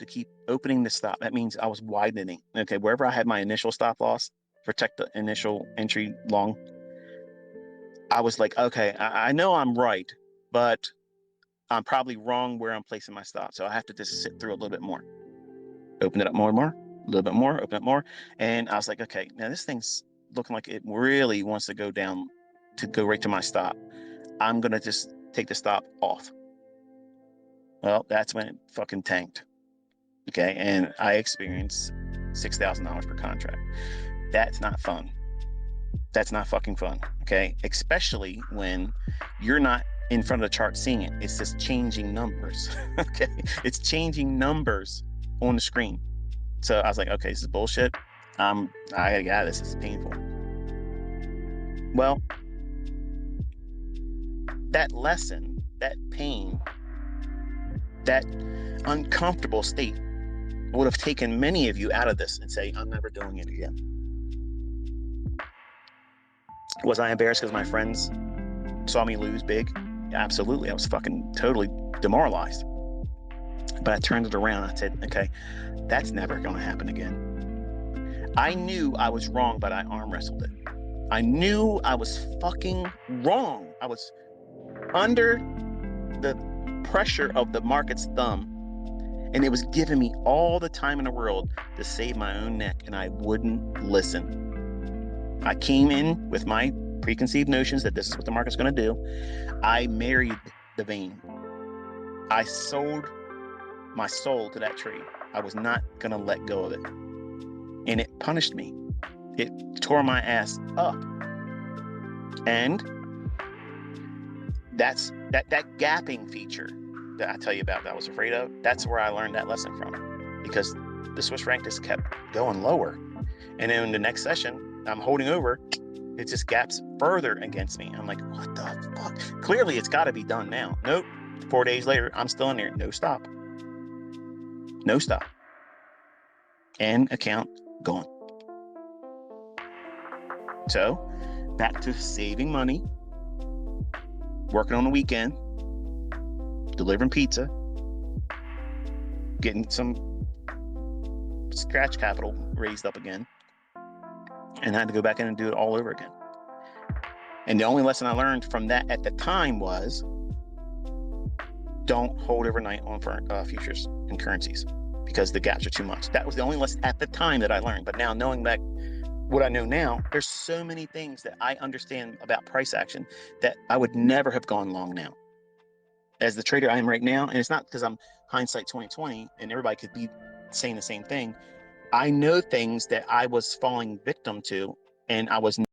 keep opening the stop. That means I was widening. Okay, wherever I had my initial stop loss, protect the initial entry long, I was like, okay, I know I'm right, but I'm probably wrong where I'm placing my stop. So I have to just sit through a little bit more. Open it up more and more, a little bit more, open it more. And I was like, okay, now this thing's looking like it really wants to go down to go right to my stop. I'm going to just take the stop off. Well, that's when it fucking tanked. Okay. And I experienced $6,000 per contract. That's not fun. That's not fucking fun. Okay. Especially when you're not in front of the chart seeing it. It's just changing numbers. Okay. It's changing numbers on the screen. So I was like, okay, this is bullshit. I gotta get out of this. This is painful. Well, that lesson, that pain, that uncomfortable state would have taken many of you out of this and say, I'm never doing it again. Was I embarrassed because my friends saw me lose big? Absolutely. I was fucking totally demoralized. But I turned it around. I said, okay, that's never going to happen again. I knew I was wrong, but I arm wrestled it. I knew I was fucking wrong. I was under the pressure of the market's thumb, and it was giving me all the time in the world to save my own neck, and I wouldn't listen. I came in with my preconceived notions that this is what the market's going to do. I married the vein. I sold my soul to that trade. I was not going to let go of it. And it punished me. It tore my ass up. And that's that gapping feature that I tell you about that I was afraid of. That's where I learned that lesson from, because the Swiss franc just kept going lower. And then in the next session, I'm holding over, it just gaps further against me. I'm like, what the fuck? Clearly it's got to be done now. Nope. 4 days later, I'm still in there. No stop. No stop. And account gone. So back to saving money, working on the weekend, delivering pizza, getting some scratch capital raised up again, and I had to go back in and do it all over again. And the only lesson I learned from that at the time was don't hold overnight on futures and currencies because the gaps are too much. That was the only lesson at the time that I learned. But now, knowing back what I know now, there's so many things that I understand about price action that I would never have gone long now. As the trader I am right now, and it's not because I'm hindsight 2020 and everybody could be saying the same thing. I know things that I was falling victim to, and I was